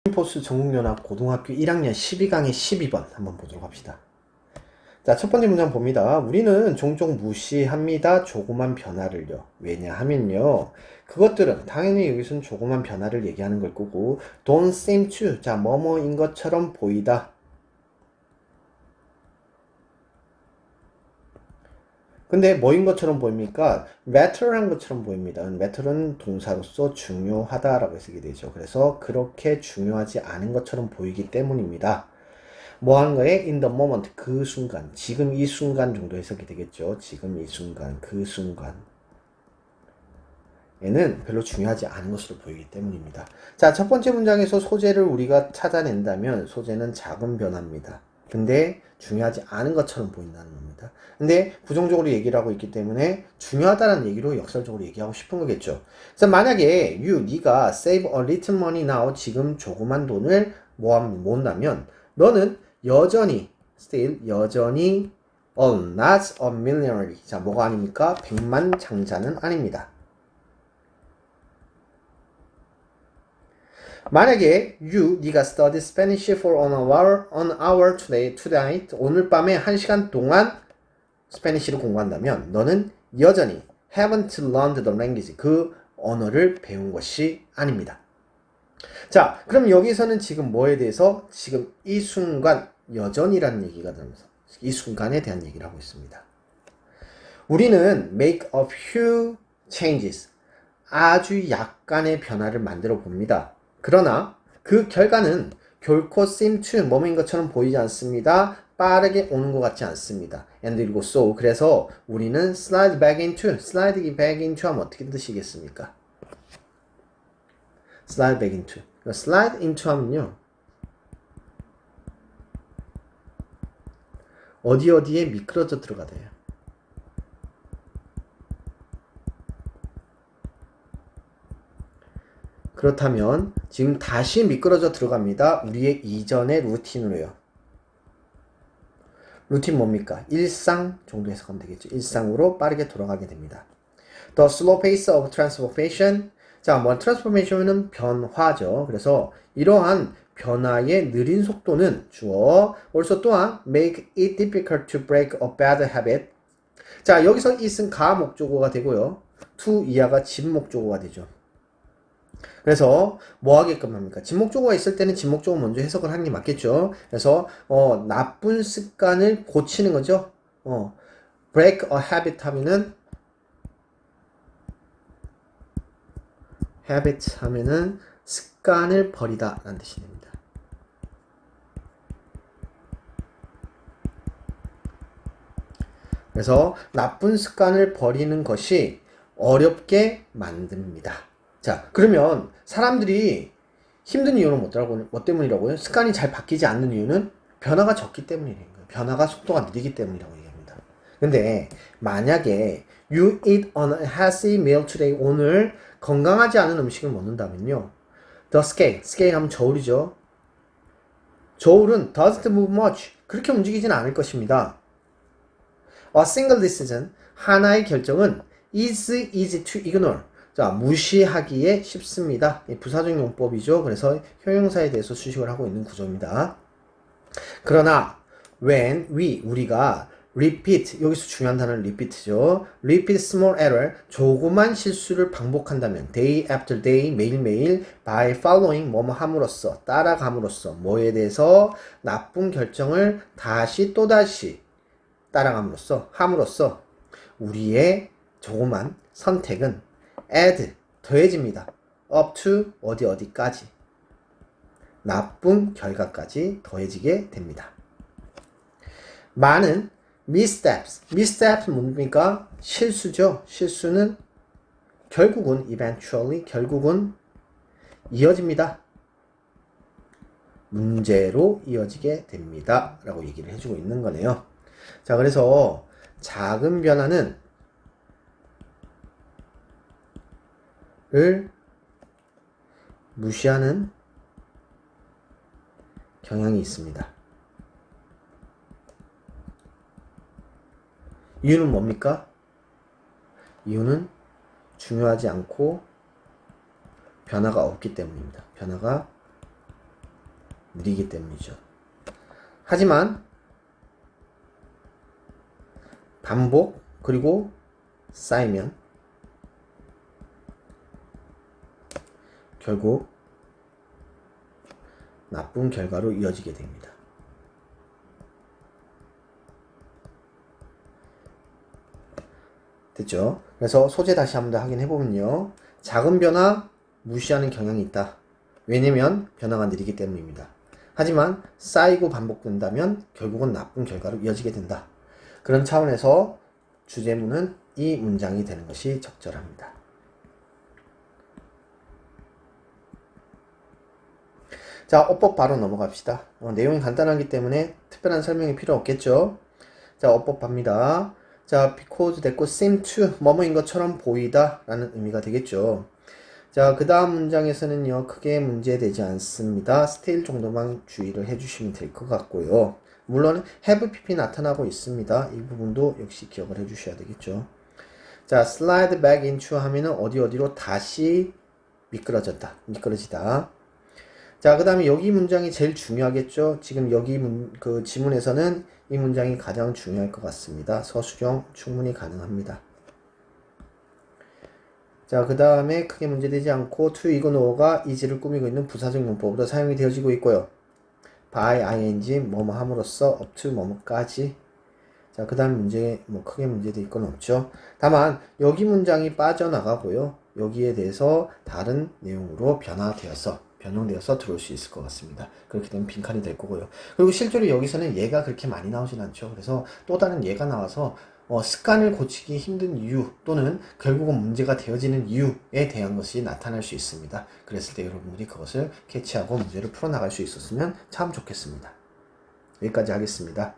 포스 전국연합 고등학교 1학년 12강의 12번 한번 보도록 합시다. 자, 첫 번째 문장 봅니다. 우리는 종종 무시합니다. 조그만 변화를요. 왜냐하면요. 그것들은 당연히 여기서는 조그만 변화를 얘기하는 걸 거고 don't seem to, 자, 뭐뭐인 것처럼 보이다. 근데 뭐인 것처럼 보입니까? matter한 것처럼 보입니다. matter은 동사로서 중요하다라고 쓰게 되죠. 그래서 그렇게 중요하지 않은 것처럼 보이기 때문입니다. 뭐 하는 거에? in the moment, 그 순간, 지금 이 순간 정도 해석이 되겠죠. 지금 이 순간, 그 순간 에는 별로 중요하지 않은 것으로 보이기 때문입니다. 자, 첫 번째 문장에서 소재를 우리가 찾아낸다면 소재는 작은 변화입니다. 근데 중요하지 않은 것처럼 보인다는 겁니다. 근데 부정적으로 얘기를 하고 있기 때문에 중요하다는 얘기로 역설적으로 얘기하고 싶은 거겠죠. 그래서 만약에 네가 save a little money now, 지금 조그만 돈을 모은다면 너는 여전히 still, 여전히 not a millionaire. 자, 뭐가 아닙니까? 백만장자는 아닙니다. 만약에 네가 study Spanish for an hour tonight, 오늘 밤에 1시간 동안 스페니쉬를 공부한다면 너는 여전히 haven't learned the language, 그 언어를 배운 것이 아닙니다. 자, 그럼 여기서는 지금 뭐에 대해서 지금 이 순간 여전이라는 얘기가 들면서 이 순간에 대한 얘기를 하고 있습니다. 우리는 make a few changes, 아주 약간의 변화를 만들어 봅니다. 그러나 그 결과는 결코 seem to, 뭐뭐인 것처럼 보이지 않습니다. 빠르게 오는 것 같지 않습니다. and 그리고 so, 그래서 우리는 slide back into 하면 어떻게 뜻이겠습니까? slide back into. slide into 하면요. 어디에 미끄러져 들어가대요. 그렇다면 지금 다시 미끄러져 들어갑니다. 우리의 이전의 루틴으로요. 루틴 뭡니까? 일상 정도 해석하면 되겠죠. 일상으로 빠르게 돌아가게 됩니다. The slow pace of transformation. 자, 뭐 transformation은 변화죠. 그래서 이러한 변화의 느린 속도는 주어 also 또한 make it difficult to break a bad habit. 자, 여기서 it은 가 목적어가 되고요. to 이하가 집 목적어가 되죠. 그래서 뭐 하게끔 합니까? 진목적어가 있을 때는 진목적어 먼저 해석을 하는 게 맞겠죠. 그래서 나쁜 습관을 고치는 거죠. break a habit 하면은 habit 하면은 습관을 버리다 라는 뜻이 됩니다. 그래서 나쁜 습관을 버리는 것이 어렵게 만듭니다. 자, 그러면 사람들이 힘든 이유는 뭐 때문이라고요? 습관이 잘 바뀌지 않는 이유는 변화가 적기 때문이라는 거예요. 변화가 속도가 느리기 때문이라고 얘기합니다. 근데 만약에 you eat an healthy meal today, 오늘 건강하지 않은 음식을 먹는다면요. the scale 하면 저울이죠. 저울은 doesn't move much, 그렇게 움직이지는 않을 것입니다. A single decision, 하나의 결정은 is easy to ignore. 자, 무시하기에 쉽습니다. 부사적 용법이죠. 그래서 형용사에 대해서 수식을 하고 있는 구조입니다. 그러나 when 우리가 repeat, 여기서 중요한 단어는 repeat죠. repeat small error, 조그만 실수를 반복한다면 day after day, 매일매일 by following, 뭐뭐 함으로써, 따라감으로써, 뭐에 대해서 나쁜 결정을 다시 또다시 함으로써 우리의 조그만 선택은 add, 더해집니다. up to, 어디까지. 나쁜 결과까지 더해지게 됩니다. 많은 missteps 뭡니까? 실수죠. 실수는 결국은 eventually, 결국은 이어집니다. 문제로 이어지게 됩니다. 라고 얘기를 해주고 있는 거네요. 자, 그래서 작은 변화는 을 무시하는 경향이 있습니다. 이유는 뭡니까? 이유는 중요하지 않고 변화가 없기 때문입니다. 변화가 느리기 때문이죠. 하지만 반복 그리고 쌓이면 결국 나쁜 결과로 이어지게 됩니다. 됐죠? 그래서 소재 다시 한번 더 확인해 보면요. 작은 변화 무시하는 경향이 있다. 왜냐면 변화가 느리기 때문입니다. 하지만 쌓이고 반복된다면 결국은 나쁜 결과로 이어지게 된다. 그런 차원에서 주제문은 이 문장이 되는 것이 적절합니다. 자, 어법 바로 넘어갑시다. 내용이 간단하기 때문에 특별한 설명이 필요 없겠죠. 자, 어법 갑니다. 자, because 됐고 seem to 뭐뭐인 것처럼 보이다 라는 의미가 되겠죠. 자, 그 다음 문장에서는요, 크게 문제되지 않습니다. still 정도만 주의를 해주시면 될 것 같고요. 물론 have pp 나타나고 있습니다. 이 부분도 역시 기억을 해주셔야 되겠죠. 자, slide back into 하면은 어디로 다시 미끄러지다. 자, 그 다음에 여기 문장이 제일 중요하겠죠. 지금 여기 그 지문에서는 이 문장이 가장 중요할 것 같습니다. 서술형 충분히 가능합니다. 자, 그 다음에 크게 문제되지 않고 to 이거노가 is를 꾸미고 있는 부사적 용법으로 사용이 되어지고 있고요. by ing 뭐뭐 함으로써 up to 뭐뭐까지. 자, 그 다음 문제 크게 문제될 건 없죠. 다만 여기 문장이 빠져나가고요. 여기에 대해서 다른 내용으로 변형되어서 들어올 수 있을 것 같습니다. 그렇게 되면 빈칸이 될 거고요. 그리고 실제로 여기서는 얘가 그렇게 많이 나오진 않죠. 그래서 또 다른 얘가 나와서 습관을 고치기 힘든 이유 또는 결국은 문제가 되어지는 이유에 대한 것이 나타날 수 있습니다. 그랬을 때 여러분들이 그것을 캐치하고 문제를 풀어나갈 수 있었으면 참 좋겠습니다. 여기까지 하겠습니다.